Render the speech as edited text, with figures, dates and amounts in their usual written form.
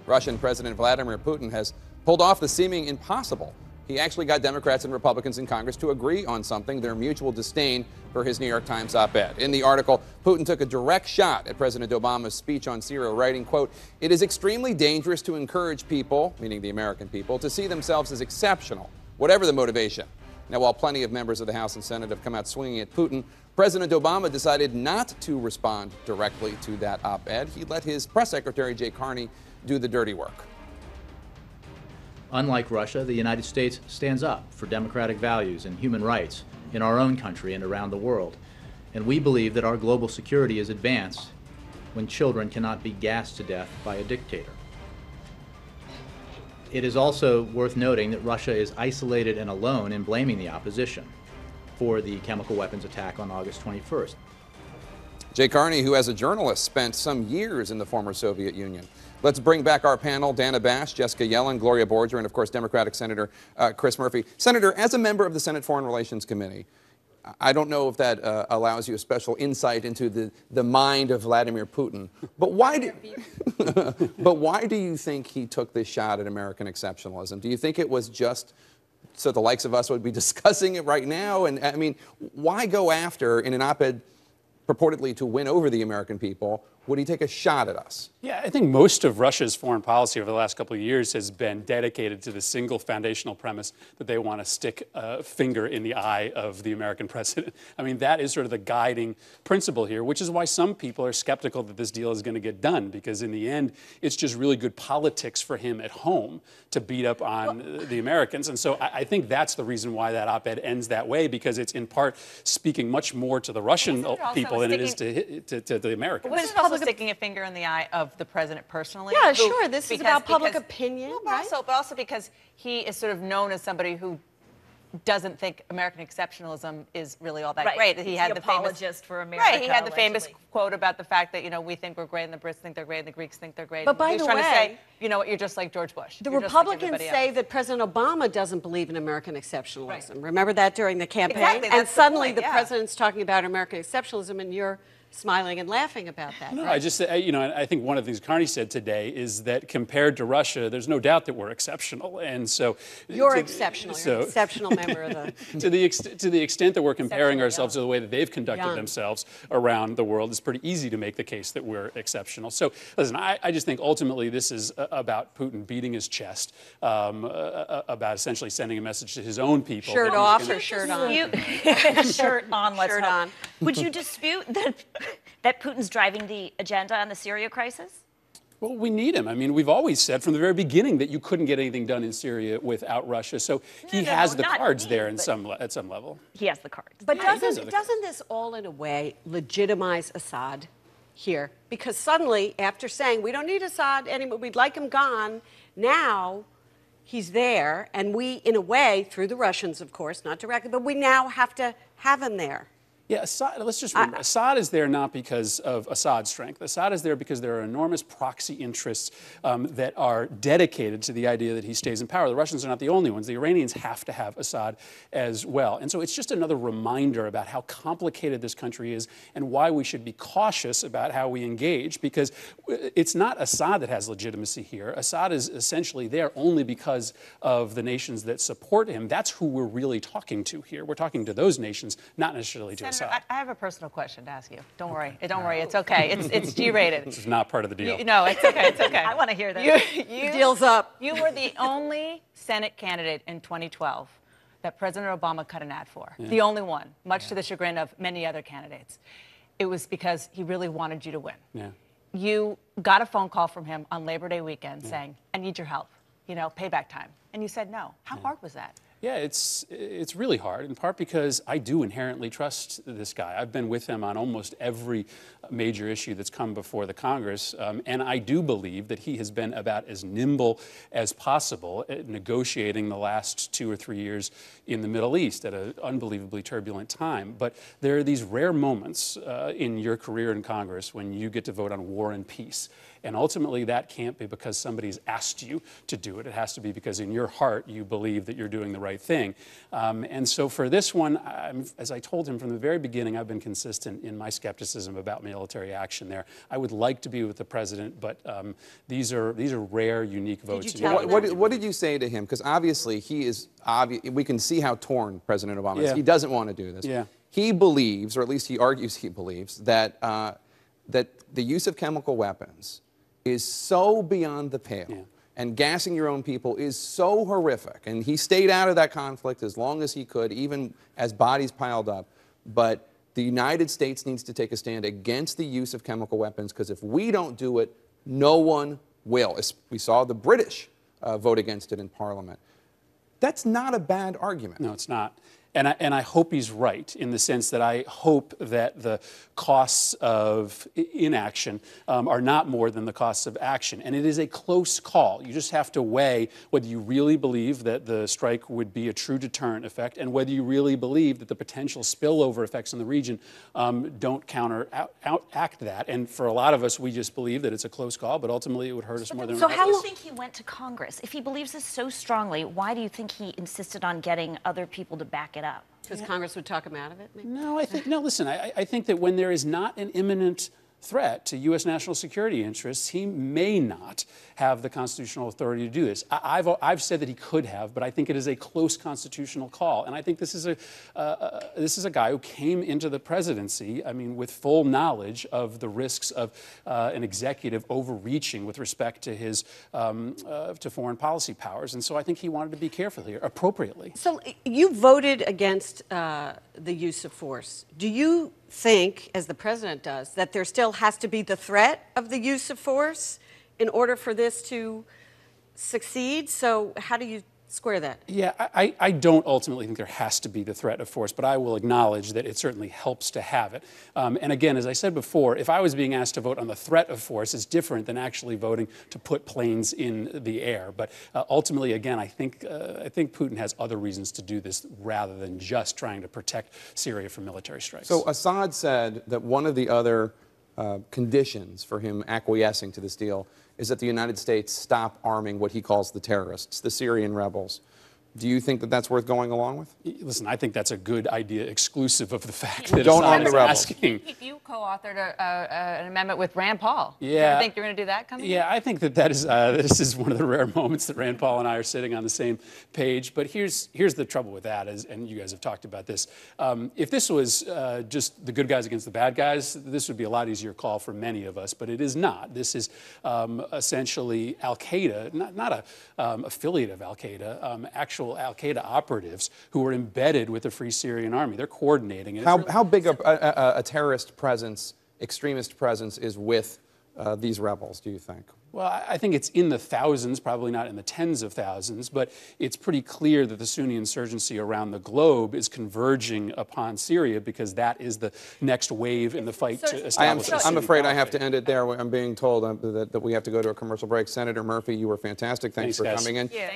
Russian President Vladimir Putin has pulled off the seeming impossible. He actually got Democrats and Republicans in Congress to agree on something, their mutual disdain for his New York Times op-ed. In the article, Putin took a direct shot at President Obama's speech on Syria, writing, quote, "It is extremely dangerous to encourage people," meaning the American people, "to see themselves as exceptional, whatever the motivation." Now, while plenty of members of the House and Senate have come out swinging at Putin, President Obama decided not to respond directly to that op-ed. He let his press secretary, Jay Carney, do the dirty work. Unlike Russia, the United States stands up for democratic values and human rights in our own country and around the world. And we believe that our global security is advanced when children cannot be gassed to death by a dictator. It is also worth noting that Russia is isolated and alone in blaming the opposition for the chemical weapons attack on August 21st. Jay Carney, who as a journalist spent some years in the former Soviet Union. Let's bring back our panel, Dana Bash, Jessica Yellen, Gloria Borger, and of course Democratic Senator Chris Murphy. Senator, as a member of the Senate Foreign Relations Committee, I don't know if that allows you a special insight into the mind of Vladimir Putin, but why do you think he took this shot at American exceptionalism? Do you think it was just so the likes of us would be discussing it right now? And I mean, why go after, in an op-ed purportedly to win over the American people, would he take a shot at us? Yeah, I think most of Russia's foreign policy over the last couple of years has been dedicated to the single foundational premise that they want to stick a finger in the eye of the American president. I mean, that is sort of the guiding principle here, which is why some people are skeptical that this deal is going to get done, because in the end, it's just really good politics for him at home to beat up on the Americans. And so I think that's the reason why that op-ed ends that way, because it's in part speaking much more to the Russian people than it is to the Americans. Wasn't it also sticking a finger in the eye of the president personally? Yeah, sure. This is about public opinion, well, right? But also because he is sort of known as somebody who doesn't think American exceptionalism is really all that great. He had the apologist for America. Right. He had the famous quote about the fact that, you know, we think we're great and the Brits think they're great and the Greeks think they're great. But by the way, trying to say, you know what, you're just like George Bush. The Republicans say that President Obama doesn't believe in American exceptionalism. Right. Remember that during the campaign? Exactly, and suddenly the president's talking about American exceptionalism and you're smiling and laughing about that. No, right? I just, you know, I think one of the things Carney said today is that compared to Russia, there's no doubt that we're exceptional, and so you're exceptional. You're an exceptional member of the. to the extent that we're comparing ourselves to the way that they've conducted themselves around the world, it's pretty easy to make the case that we're exceptional. So, listen, I just think ultimately this is about Putin beating his chest, about essentially sending a message to his own people. Shirt off or shirt on? Shirt on. Let's shirt hope. on. Would you dispute that Putin's driving the agenda on the Syria crisis? Well, we need him. I mean, we've always said from the very beginning that you couldn't get anything done in Syria without Russia. So he has the cards there at some level. He has the cards. But doesn't this all, in a way, legitimize Assad here? Because suddenly, after saying we don't need Assad anymore, we'd like him gone, now he's there, and we, in a way, through the Russians, of course, not directly, but we now have to have him there. Yeah, Assad, let's just remember, Assad is there not because of Assad's strength. Assad is there because there are enormous proxy interests that are dedicated to the idea that he stays in power. The Russians are not the only ones. The Iranians have to have Assad as well. And so it's just another reminder about how complicated this country is and why we should be cautious about how we engage, because it's not Assad that has legitimacy here. Assad is essentially there only because of the nations that support him. That's who we're really talking to here. We're talking to those nations, not necessarily to Assad. I have a personal question to ask you. Don't worry. Don't worry. It's okay. It's G-rated. This is not part of the deal. No, it's okay. It's okay. I want to hear that. The deal's up. You were the only Senate candidate in 2012 that President Obama cut an ad for. Yeah. The only one, much to the chagrin of many other candidates. It was because he really wanted you to win. Yeah. You got a phone call from him on Labor Day weekend saying, I need your help, you know, payback time. And you said no. How hard was that? Yeah, it's really hard, in part because I do inherently trust this guy. I've been with him on almost every major issue that's come before the Congress, and I do believe that he has been about as nimble as possible at negotiating the last 2 or 3 years in the Middle East at an unbelievably turbulent time. But there are these rare moments in your career in Congress when you get to vote on war and peace. And ultimately, that can't be because somebody's asked you to do it. It has to be because in your heart you believe that you're doing the right thing. And so for this one, as I told him from the very beginning, I've been consistent in my skepticism about military action there. I would like to be with the president, but these are rare, unique votes. you tell him What did you say to him? Because obviously he is we can see how torn President Obama is. Yeah. He doesn't want to do this. Yeah. He believes, or at least he argues he believes, that that the use of chemical weapons is so beyond the pale. Yeah. And gassing your own people is so horrific. And he stayed out of that conflict as long as he could, even as bodies piled up. But the United States needs to take a stand against the use of chemical weapons, because if we don't do it, no one will. We saw the British vote against it in Parliament. That's not a bad argument. No, it's not. And I hope he's right in the sense that I hope that the costs of inaction are not more than the costs of action. And it is a close call. You just have to weigh whether you really believe that the strike would be a true deterrent effect and whether you really believe that the potential spillover effects in the region don't counteract that. And for a lot of us, we just believe that it's a close call, but ultimately it would hurt us more than it So would how do help you us. think he went to Congress? If he believes this so strongly, why do you think he insisted on getting other people to back it up? Because Congress would talk him out of it, maybe? No, listen, I think that when there is not an imminent threat to U.S. national security interests, he may not have the constitutional authority to do this. I've said that he could have, but I think it is a close constitutional call. And I think this is a guy who came into the presidency, I mean, with full knowledge of the risks of an executive overreaching with respect to his to foreign policy powers. And so I think he wanted to be careful here, appropriately. So you voted against the use of force. Do you think, as the president does, that there still has to be the threat of the use of force in order for this to succeed? So how do you square that? Yeah, I don't ultimately think there has to be the threat of force, but I will acknowledge that it certainly helps to have it. And again, as I said before, if I was being asked to vote on the threat of force, it's different than actually voting to put planes in the air. But ultimately, again, I think Putin has other reasons to do this rather than just trying to protect Syria from military strikes. So Assad said that one of the other conditions for him acquiescing to this deal is that the United States stop arming what he calls the terrorists, the Syrian rebels. Do you think that that's worth going along with? Listen, I think that's a good idea, exclusive of the fact that Don't arm Assad the is rebels. asking. You co-authored an amendment with Rand Paul. Yeah. You think you're going to do that coming? Yeah, I think that is this is one of the rare moments that Rand Paul and I are sitting on the same page. But here's the trouble with that, and you guys have talked about this. If this was just the good guys against the bad guys, this would be a lot easier call for many of us. But it is not. This is essentially Al Qaeda, not a affiliate of Al Qaeda, actual Al Qaeda operatives who are embedded with the Free Syrian Army. They're coordinating it. How big a terrorist presence, extremist presence, is with these rebels, do you think? Well, I think it's in the thousands, probably not in the tens of thousands, but it's pretty clear that the Sunni insurgency around the globe is converging upon Syria because that is the next wave in the fight to establish a I'm Sunni afraid I have to caliphate. end it there. I'm being told that we have to go to a commercial break. Senator Murphy, you were fantastic. Thanks for guys. coming in. Yeah.